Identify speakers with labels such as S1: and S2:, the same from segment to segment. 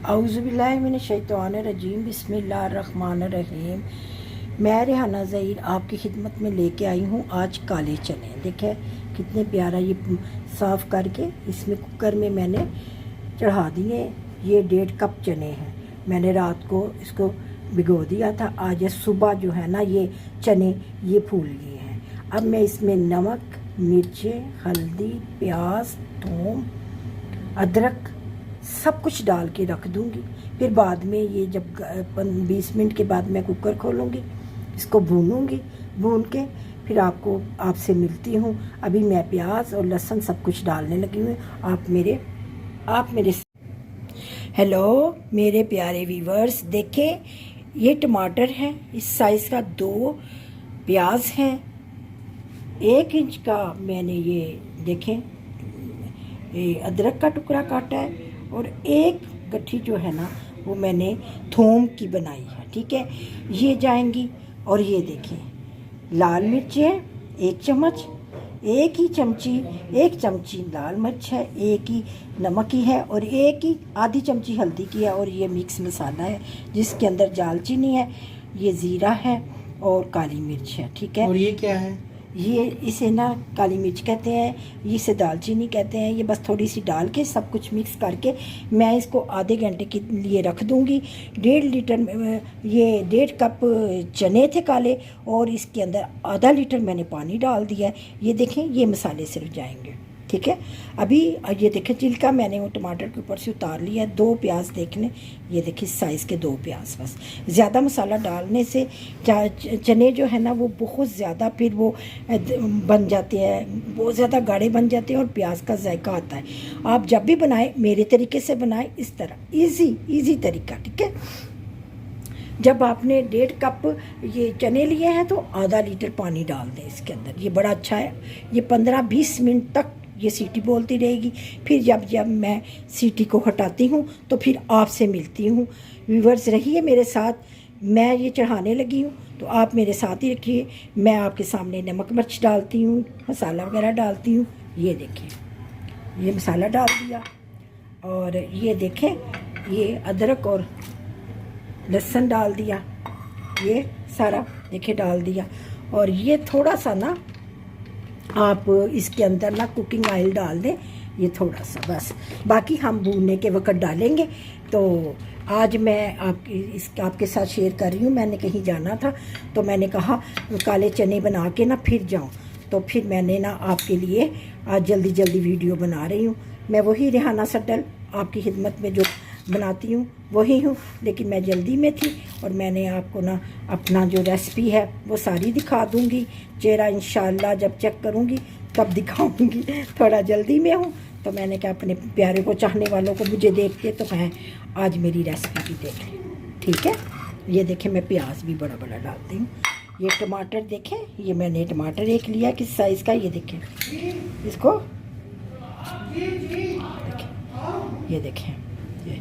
S1: औज़ुबिल्लाहिमिनश्शैतानिर्रजीम बिस्मिल्लाहिर्रहमानिर्रहीम। मैं रेहाना ज़हीर आपकी खिदमत में लेके आई हूँ आज काले चने। देखें कितने प्यारा ये साफ़ करके इसमें कुकर में मैंने चढ़ा दिए। ये 1.5 कप चने हैं। मैंने रात को इसको भिगो दिया था। आज सुबह जो है ना ये चने ये फूल गए हैं। अब मैं इसमें नमक, मिर्चें, हल्दी, प्याज, थूम, अदरक सब कुछ डाल के रख दूंगी। फिर बाद में ये जब 20 मिनट के बाद मैं कुकर खोलूँगी, इसको भूनूंगी। भून के फिर आपसे मिलती हूँ। अभी मैं प्याज और लहसुन सब कुछ डालने लगी हूँ। आप मेरे हेलो मेरे प्यारे व्यूवर्स, देखें ये टमाटर है इस साइज़ का, 2 प्याज हैं, 1 इंच का मैंने ये देखें ये अदरक का टुकड़ा काटा है, और 1 गट्ठी जो है ना वो मैंने थूम की बनाई है। ठीक है, ये जाएंगी। और ये देखें लाल मिर्चें 1 चम्मच, 1 चमची लाल मिर्च है, 1 ही नमक की है, और 1 ही आधी चमची हल्दी की है। और ये मिक्स मसाला है जिसके अंदर दालचीनी है, ये ज़ीरा है और काली मिर्च है। ठीक है,
S2: और ये क्या है?
S1: ये इसे ना काली मिर्च कहते हैं, इसे दालचीनी कहते हैं। ये बस थोड़ी सी डाल के सब कुछ मिक्स करके मैं इसको आधे घंटे के लिए रख दूंगी। 1.5 लीटर ये 1.5 कप चने थे काले, और इसके अंदर आधा लीटर मैंने पानी डाल दिया है। ये देखें ये मसाले सिर्फ जाएंगे। ठीक है, अभी ये देखें छिलका मैंने वो टमाटर के ऊपर से उतार लिया है। 2 प्याज देखने, ये देखिए साइज़ के 2 प्याज। बस ज़्यादा मसाला डालने से चने जो है ना वो बहुत ज़्यादा फिर वो बन जाते हैं, बहुत ज़्यादा गाढ़े बन जाते हैं, और प्याज का जायका आता है। आप जब भी बनाएं मेरे तरीके से बनाएं, इस तरह इजी तरीका। ठीक है, जब आपने 1.5 कप ये चने लिए हैं तो आधा लीटर पानी डाल दें इसके अंदर। ये बड़ा अच्छा है। ये 15-20 मिनट तक ये सीटी बोलती रहेगी। फिर जब मैं सीटी को हटाती हूँ तो फिर आपसे मिलती हूँ। व्यूवर्स रहिए मेरे साथ। मैं ये चढ़ाने लगी हूँ तो आप मेरे साथ ही रखिए। मैं आपके सामने नमक मिर्च डालती हूँ, मसाला वगैरह डालती हूँ। ये देखिए ये मसाला डाल दिया, और ये देखें ये अदरक और लहसुन डाल दिया, ये सारा देखिए डाल दिया। और ये थोड़ा सा ना आप इसके अंदर ना कुकिंग ऑयल डाल दें, ये थोड़ा सा बस। बाकी हम भूनने के वक्त डालेंगे। तो आज मैं आपके साथ शेयर कर रही हूँ। मैंने कहीं जाना था तो मैंने कहा काले चने बना के ना फिर जाऊँ, तो फिर मैंने ना आपके लिए आज जल्दी वीडियो बना रही हूँ। मैं वही रेहाना सड्डल आपकी खिदमत में जो बनाती हूँ वही हूँ, लेकिन मैं जल्दी में थी और मैंने आपको ना अपना जो रेसिपी है वो सारी दिखा दूँगी। चेहरा इंशाल्लाह जब चेक करूँगी तब दिखाऊँगी। थोड़ा जल्दी में हूँ तो मैंने कहा अपने प्यारे को, चाहने वालों को मुझे देख के तो हैं आज मेरी रेसिपी भी देख लें। ठीक है, ये देखें मैं प्याज भी बड़ा डालती हूँ। ये टमाटर देखें, ये मैंने टमाटर 1 लिया किस साइज़ का, ये देखें इसको देखें, ये देखें ये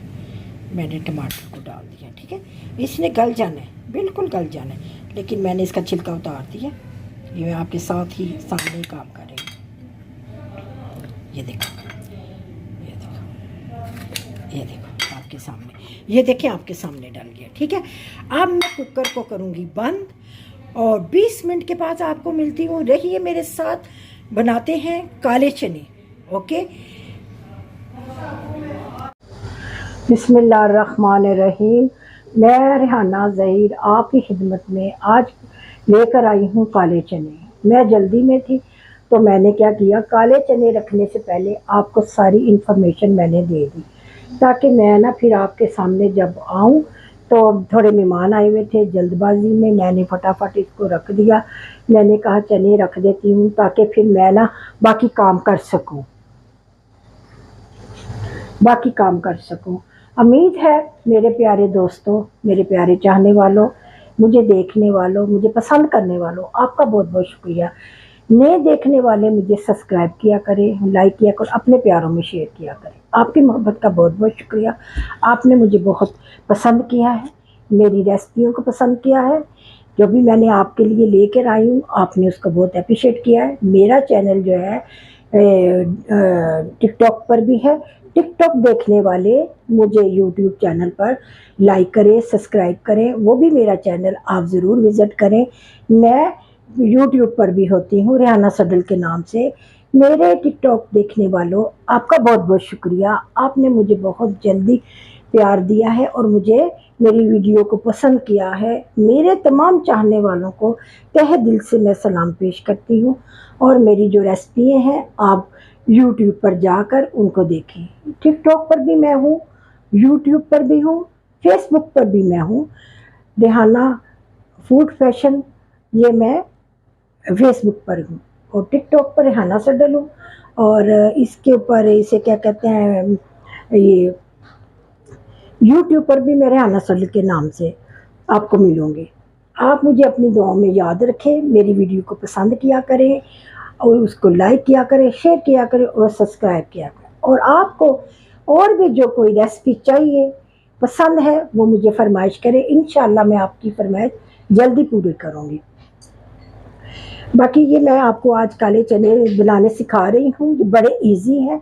S1: मैंने टमाटर को डाल दिया। ठीक है, इसने गल जाना है, बिल्कुल गल जाना है, लेकिन मैंने इसका छिलका उतार दिया। ये मैं आपके साथ ही सामने ही काम कर रही हूँ। ये देखो आपके सामने, ये देखें आपके सामने डल गया। ठीक है, अब मैं कुकर को करूँगी बंद और 20 मिनट के बाद आपको मिलती हूँ। रहिए मेरे साथ, बनाते हैं काले चने। ओके, बिस्मिल्लाहिर्रहमानिर्रहीम। मैं रेहाना ज़हीर आपकी खिदमत में आज लेकर आई हूँ काले चने। मैं जल्दी में थी तो मैंने क्या किया, काले चने रखने से पहले आपको सारी इन्फॉर्मेशन मैंने दे दी, ताकि मैं ना फिर आपके सामने जब आऊँ तो थोड़े मेहमान आए हुए थे, जल्दबाजी में मैंने फटाफट इसको रख दिया। मैंने कहा चने रख देती हूँ ताकि फिर मैं ना बाकी काम कर सकूँ। उम्मीद है मेरे प्यारे दोस्तों, मेरे प्यारे चाहने वालों, मुझे देखने वालों, मुझे पसंद करने वालों, आपका बहुत बहुत शुक्रिया। नए देखने वाले मुझे सब्सक्राइब किया करें, लाइक किया करें, अपने प्यारों में शेयर किया करें। आपकी मोहब्बत का बहुत बहुत शुक्रिया। आपने मुझे बहुत पसंद किया है, मेरी रेसिपियों को पसंद किया है। जो भी मैंने आपके लिए लेकर आई हूँ आपने उसको बहुत अप्रिशिएट किया है। मेरा चैनल जो है टिकटॉक पर भी है। टिकटॉक देखने वाले मुझे यूट्यूब चैनल पर लाइक करें, सब्सक्राइब करें, वो भी मेरा चैनल आप ज़रूर विज़िट करें। मैं यूट्यूब पर भी होती हूँ रेहाना सडल के नाम से। मेरे टिकटॉक देखने वालों, आपका बहुत बहुत शुक्रिया। आपने मुझे बहुत जल्दी प्यार दिया है और मुझे मेरी वीडियो को पसंद किया है। मेरे तमाम चाहने वालों को तहे दिल से मैं सलाम पेश करती हूँ। और मेरी जो रेसिपी हैं आप यूट्यूब पर जाकर उनको देखें। टिकटॉक पर भी मैं हूँ, यूट्यूब पर भी हूँ, फेसबुक पर भी मैं हूँ। रेहाना फूड फैशन, ये मैं फेसबुक पर हूँ और टिकटॉक पर रेहाना सडल हूँ। और इसके ऊपर इसे क्या कहते हैं, ये यूट्यूब पर भी मैं रेहाना सडल के नाम से आपको मिलूँगी। आप मुझे अपनी दुआओं में याद रखें, मेरी वीडियो को पसंद किया करें और उसको लाइक किया करें, शेयर किया करें और सब्सक्राइब किया करें। और आपको और भी जो कोई रेसिपी चाहिए, पसंद है, वो मुझे फरमाइश करें। इंशाल्लाह मैं आपकी फरमाइश जल्दी पूरी करूँगी। बाकी ये मैं आपको आज काले चने बनाने सिखा रही हूँ, जो बड़े इजी हैं।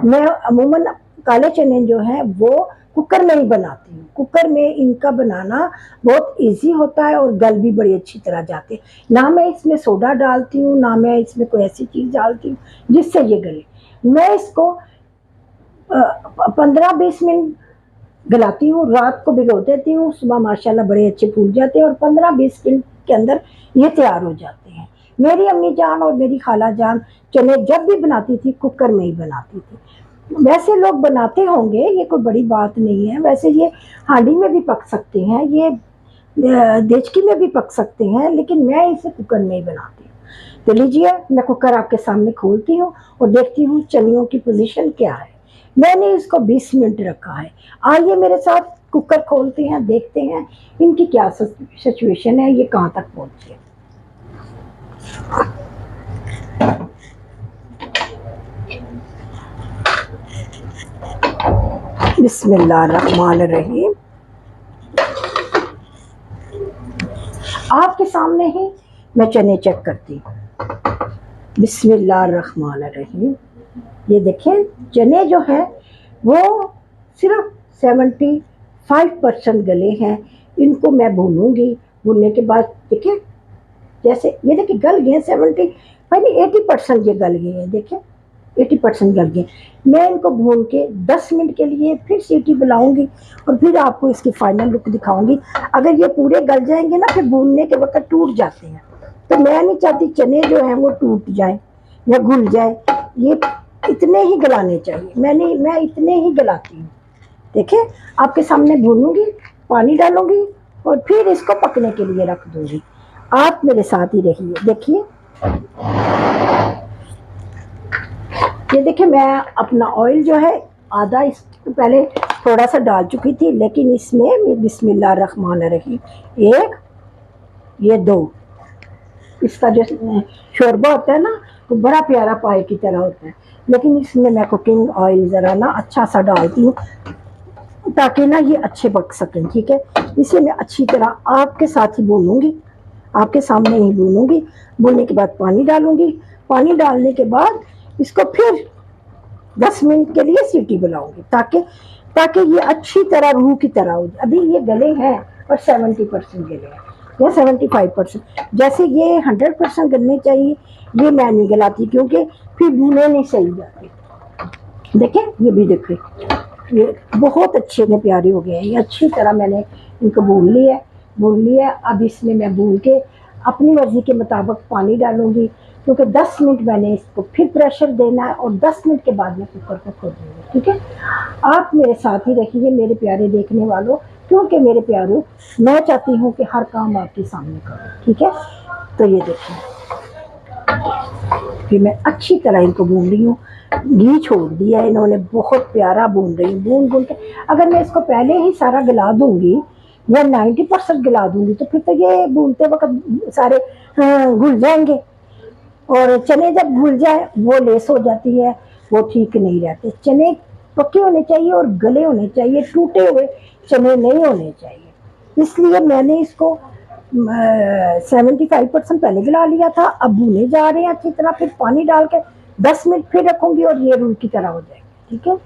S1: मैं अमूमन काले चने जो हैं वो कुकर में ही बनाती हूँ। कुकर में इनका बनाना बहुत इजी होता है और गल भी बड़ी अच्छी तरह जाते हैं। ना मैं इसमें सोडा डालती हूँ, ना मैं इसमें कोई ऐसी चीज़ डालती हूँ जिससे ये गले। मैं इसको 15-20 मिनट गलाती हूँ, रात को भिगो देती हूँ, सुबह माशाल्लाह बड़े अच्छे फूल जाते हैं और 15-20 मिनट के अंदर ये तैयार हो जाते हैं। मेरी अम्मी जान और मेरी खाला जान चने जब भी बनाती थी कुकर में ही बनाती थी। वैसे लोग बनाते होंगे, ये कोई बड़ी बात नहीं है। वैसे ये हांडी में भी पक सकते हैं, ये देचकी में भी पक सकते हैं, लेकिन मैं इसे कुकर में ही बनाती हूँ। तो लीजिए, मैं कुकर आपके सामने खोलती हूँ और देखती हूँ चनियों की पोजीशन क्या है। मैंने इसको 20 मिनट रखा है। आइए मेरे साथ कुकर खोलते हैं, देखते हैं इनकी क्या सिचुएशन है, ये कहाँ तक पहुँची है। बिस्मिल्लाहिर्रहमानिर्रहीम। आपके सामने ही मैं चने चेक करती हूँ। बिस्मिल्लाहिर्रहमानिर्रहीम। ये देखें, चने जो हैं वो सिर्फ 75% गले हैं। इनको मैं भूनूंगी। भूनने के बाद देखिए, जैसे ये देखिए गल गए 80% ये गल गए हैं। देखिए 80% गल गए। मैं इनको भून के 10 मिनट के लिए फिर सीटी बुलाऊंगी और फिर आपको इसकी फाइनल लुक दिखाऊंगी। अगर ये पूरे गल जाएंगे ना, फिर भूनने के वक्त टूट जाते हैं, तो मैं नहीं चाहती चने जो हैं वो टूट जाएं या घुल जाए। ये इतने ही गलाने चाहिए। मैं इतने ही गलाती हूँ। देखिए आपके सामने भूनूंगी, पानी डालूंगी और फिर इसको पकने के लिए रख दूंगी। आप मेरे साथ ही रहिए। देखिए, ये देखिए, मैं अपना ऑयल जो है आधा इस पहले थोड़ा सा डाल चुकी थी, लेकिन इसमें बिस्मिल्लाहिर्रहमानिर्रहीम 1, ये 2, इसका जो शोरबा होता है ना, तो बड़ा प्यारा पाए की तरह होता है। लेकिन इसमें मैं कुकिंग ऑयल ज़रा ना अच्छा सा डालती हूँ ताकि ना ये अच्छे पक सकें। ठीक है, इसे मैं अच्छी तरह आपके साथ ही भूनूंगी, आपके सामने ही भूनूंगी। भूनने के बाद पानी डालूंगी। पानी डालने के बाद इसको फिर 10 मिनट के लिए सीटी बुलाऊंगी ताकि ये अच्छी तरह रूह की तरह हो। अभी ये गले हैं और 70% गले हैं या 75%। जैसे ये 100% गलने चाहिए, ये मैं नहीं गलाती क्योंकि फिर भूने नहीं सही जाते। देखें, ये भी देखें, ये बहुत अच्छे में प्यारे हो गए हैं। ये अच्छी तरह मैंने इनको भून लिया। अब इसमें मैं भून के अपनी मर्ज़ी के मुताबिक पानी डालूंगी, क्योंकि 10 मिनट मैंने इसको फिर प्रेशर देना है और 10 मिनट के बाद मैं कुकर को खोल दूँगी। ठीक है, आप मेरे साथ ही रखिए मेरे प्यारे देखने वालों, क्योंकि मेरे प्यारों, मैं चाहती हूँ कि हर काम आपके सामने करूँ। ठीक है, तो ये देखिए, फिर मैं अच्छी तरह इनको भून रही हूँ। घी छोड़ दिया इन्होंने, बहुत प्यारा भून रही हूँ। भून के अगर मैं इसको पहले ही सारा गला दूंगी या 90% गला दूंगी, तो फिर तो ये भूनते वक्त सारे घुल जाएंगे। और चने जब घुल जाए वो लेस हो जाती है, वो ठीक नहीं रहते। चने पके होने चाहिए और गले होने चाहिए, टूटे हुए चने नहीं होने चाहिए। इसलिए मैंने इसको 75% पहले गला लिया था। अब भूने जा रहे हैं अच्छी तरह, फिर पानी डाल के 10 मिनट फिर रखूँगी और ये रूई की तरह हो जाएगी। ठीक है,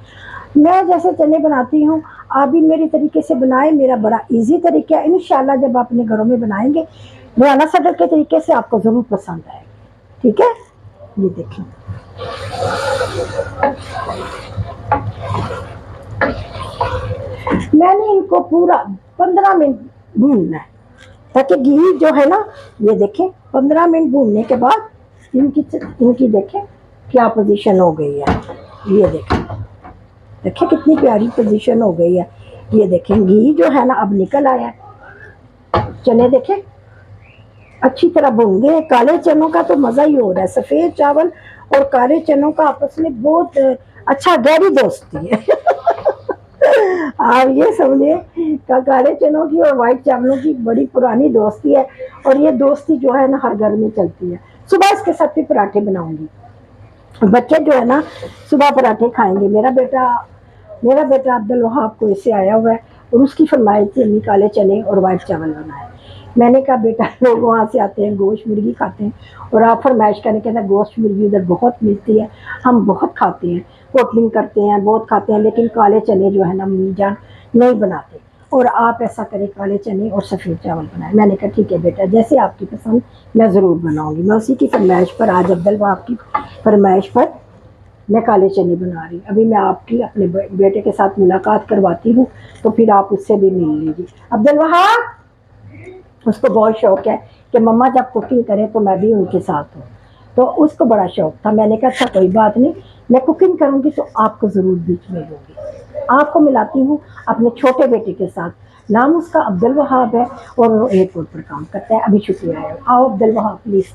S1: मैं जैसे चने बनाती हूँ आप भी मेरी तरीके से बनाएं। मेरा बड़ा इजी तरीका है, इंशाल्लाह जब आप अपने घरों में बनाएंगे राना सदर के तरीके से आपको ज़रूर पसंद आएगा। ठीक है, ये देखें मैंने इनको पूरा 15 मिनट भूनना है ताकि घी जो है ना, ये देखें 15 मिनट भूनने के बाद इनकी देखें क्या पोजीशन हो गई है। ये देखें कितनी प्यारी पोजीशन हो गई है। ये देखें घी जो है ना अब निकल आया है। चने देखें अच्छी तरह भून गए। काले चनों का तो मज़ा ही हो रहा है। सफ़ेद चावल और काले चनों का आपस में बहुत अच्छा गहरी दोस्ती है। आप ये समझिए काले चनों की और वाइट चावलों की बड़ी पुरानी दोस्ती है और ये दोस्ती जो है ना हर घर में चलती है। सुबह इसके साथ भी पराठे बनाऊंगी। बच्चे जो है ना सुबह पराठे खाएंगे। मेरा बेटा अब्दुल वहाब को इससे आया हुआ है और उसकी फरमाइश थी अम्मी काले चने और वाइट चावल बनाए। मैंने कहा बेटा लोग वहाँ से आते हैं गोश्त मुर्गी खाते हैं और आप फरमाइश करने कहते हैं गोश्त मुर्गी उधर बहुत मिलती है, हम बहुत खाते हैं, पोटलिंग करते हैं, बहुत खाते हैं, लेकिन काले चने जो है ना अम्मी जान नहीं बनाते और आप ऐसा करें काले चने और सफ़ेद चावल बनाए। मैंने कहा ठीक है बेटा जैसे आपकी पसंद मैं ज़रूर बनाऊँगी। मैं उसी की फरमाइश पर आज अब्दुल वहाब की फरमाइश पर मैं काले चने बना रही। अभी मैं आपकी अपने बेटे के साथ मुलाकात करवाती हूँ तो फिर आप उससे भी मिल लीजिए। अब्दुल वहाब उसको बहुत शौक़ है कि मम्मा जब कुकिंग करें तो मैं भी उनके साथ हूँ, तो उसको बड़ा शौक़ था। मैंने कहा अच्छा कोई बात नहीं, मैं कुकिंग करूँगी तो आपको ज़रूर बीच में लूँगी। आपको मिलाती हूँ अपने छोटे बेटे के साथ, नाम उसका अब्दुल वहाब है और वो एयरपोर्ट पर काम करता है, अभी छुट्टी आया है। आओ अब्दुल वहाब प्लीज़।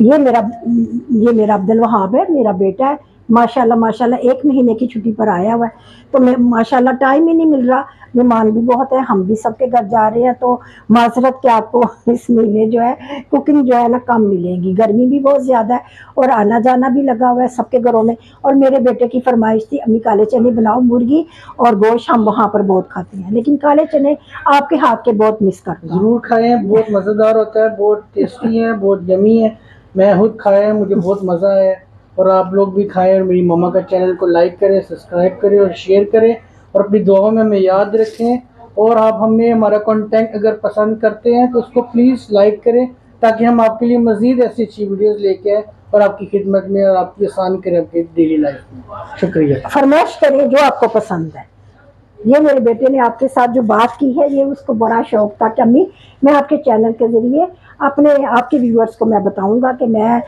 S1: ये मेरा अब्दुल वहाब है, मेरा बेटा है। माशाल्लाह 1 महीने की छुट्टी पर आया हुआ है तो मैं माशाल्लाह टाइम ही नहीं मिल रहा। मेहमान भी बहुत है, हम भी सबके घर जा रहे हैं तो माजरत के आपको इस महीने जो है कुकिंग जो है ना कम मिलेगी। गर्मी भी बहुत ज़्यादा है और आना जाना भी लगा हुआ है सबके घरों में। और मेरे बेटे की फरमाइश थी अम्मी काले चने बनाओ, मुर्गी और गोश्त हम वहाँ पर बहुत खाते हैं, लेकिन काले चने आपके हाथ के बहुत मिस करते हैं।
S2: ज़रूर खाएँ, बहुत मज़ेदार होता है, बहुत टेस्टी है, बहुत यमी है। मैं खुद खाया है, मुझे बहुत मज़ा आया और आप लोग भी खाएं और मेरी मम्मा का चैनल को लाइक करें, सब्सक्राइब करें और शेयर करें और अपनी दुआओं में हमें याद रखें। और आप हमें हमारा कंटेंट अगर पसंद करते हैं तो उसको प्लीज़ लाइक करें ताकि हम आपके लिए मज़ीद ऐसी अच्छी वीडियोज़ लेके आए और आपकी खिदमत में और आपकी आसान करें आपकी डेली लाइफ में। शुक्रिया।
S1: फरमाइश करें जो आपको पसंद है। ये मेरे बेटे ने आपके साथ जो बात की है ये उसको बड़ा शौक़ था कि अम्मी मैं आपके चैनल के ज़रिए आपके व्यूअर्स को मैं बताऊंगा कि मैं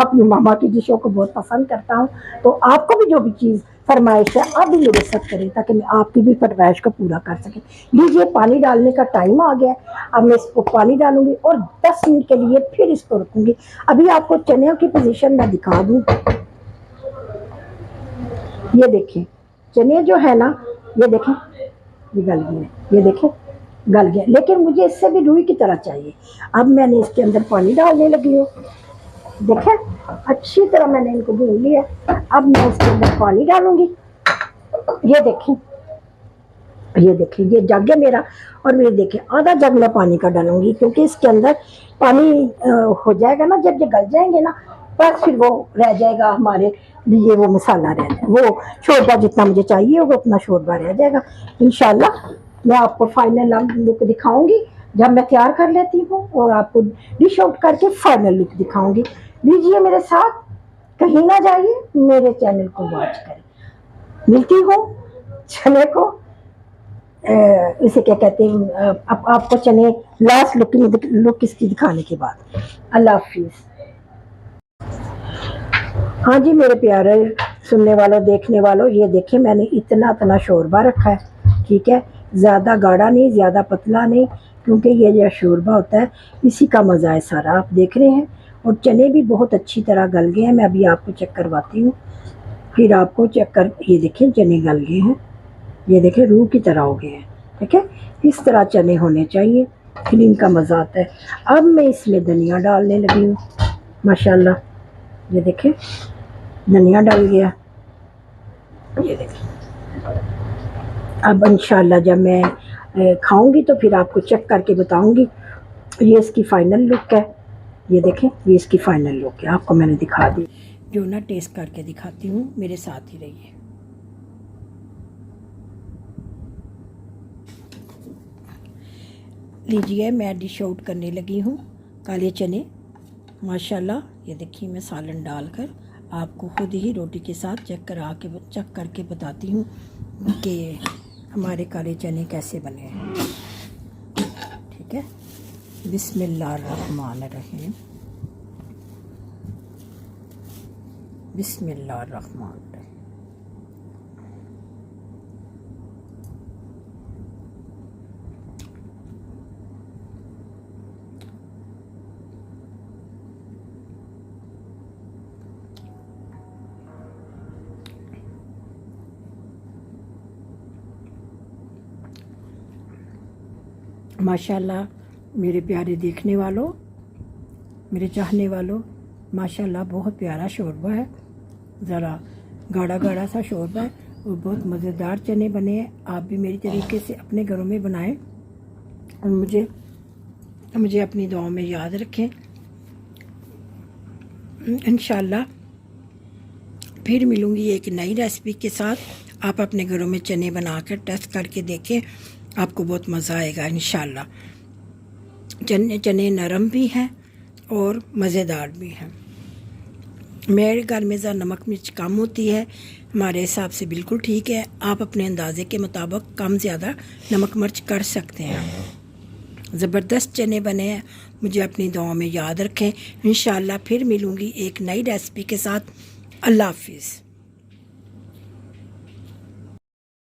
S1: अपनी मामा की डिशों को बहुत पसंद करता हूं, तो आपको भी जो भी चीज़ फरमाइश है आप भी मेरे साथ करें ताकि मैं आपकी भी फरमाइश को पूरा कर सकें। लीजिए पानी डालने का टाइम आ गया है, अब मैं इसको पानी डालूंगी और 10 मिनट के लिए फिर इसको रखूँगी। अभी आपको चने की पोजीशन मैं दिखा दूँ। ये देखें चने जो है ना, ये देखें ये गल गए, ये देखें गल गया, लेकिन मुझे इससे भी रुई की तरह चाहिए। अब मैंने इसके अंदर पानी डालने लगी हूँ। देखें अच्छी तरह मैंने इनको भून लिया। अब मैं इसके अंदर पानी डालूंगी। ये देखें ये जग है मेरा और ये देखें आधा जग मैं पानी का डालूंगी क्योंकि इसके अंदर पानी हो जाएगा ना, जब ये गल जाएंगे ना बस फिर वो रह जाएगा हमारे लिए, वो मसाला रह जाएगा, वो शोरबा जितना मुझे चाहिए होगा उतना शोरबा रह जाएगा। इंशाल्लाह मैं आपको फाइनल लुक दिखाऊंगी जब मैं तैयार कर लेती हूँ और आपको डिश आउट करके फाइनल लुक दिखाऊंगी। लीजिए मेरे साथ, कहीं ना जाइए, मेरे चैनल को वॉच करें। मिलती हूँ चने को इसे क्या कहते हैं, आपको चने लास्ट लुक इसकी दिखाने के बाद। अल्लाह हाफिज़। हाँ जी मेरे प्यारे सुनने वालों देखने वालों, ये देखिए मैंने इतना शोरबा रखा है। ठीक है, ज़्यादा गाढ़ा नहीं ज़्यादा पतला नहीं, क्योंकि ये जो शोरबा होता है इसी का मज़ा है सारा। आप देख रहे हैं और चने भी बहुत अच्छी तरह गल गए हैं। मैं अभी आपको चेक करवाती हूँ, फिर आपको चेक कर। ये देखें चने गल गए हैं, ये देखें रूह की तरह हो गए हैं। ठीक है, इस तरह चने होने चाहिए, फिर इनका मज़ा आता है। अब मैं इसमें धनिया डालने लगी हूँ। माशाल्लाह ये देखें धनिया डाल गया। ये देखें अब इंशाल्लाह जब मैं खाऊंगी तो फिर आपको चेक करके बताऊंगी। ये इसकी फ़ाइनल लुक है, ये देखें ये इसकी फ़ाइनल लुक है, आपको मैंने दिखा दी। जो ना टेस्ट करके दिखाती हूँ, मेरे साथ ही रहिए। लीजिए, मैं डिश आउट करने लगी हूँ काले चने। माशाल्लाह, ये देखिए मैं सालन डालकर आपको खुद ही रोटी के साथ चेक करके बताती हूँ कि हमारे काले चने कैसे बने हैं। ठीक है, बिस्मिल्लाहिर्रहमानिर्रहीम, बिस्मिल्लाहिर्रहमानिर्रहीम। माशाल्लाह मेरे प्यारे देखने वालों, मेरे चाहने वालों, माशाल्लाह बहुत प्यारा शोरबा है। ज़रा गाढ़ा गाढ़ा सा शोरबा है और बहुत मज़ेदार चने बने हैं। आप भी मेरी तरीके से अपने घरों में बनाएं और मुझे अपनी दुआओं में याद रखें। इंशाल्लाह फिर मिलूँगी एक नई रेसिपी के साथ। आप अपने घरों में चने बनाकर टेस्ट करके देखें, आपको बहुत मज़ा आएगा इंशाल्लाह। चने नरम भी हैं और मज़ेदार भी हैं। मेरे घर में ज़रा नमक मिर्च कम होती है, हमारे हिसाब से बिल्कुल ठीक है। आप अपने अंदाजे के मुताबिक कम ज़्यादा नमक मिर्च कर सकते हैं। ज़बरदस्त चने बने हैं। मुझे अपनी दुआओं में याद रखें। इंशाल्लाह फिर मिलूँगी एक नई रेसिपी के साथ। अल्लाह हाफिज़।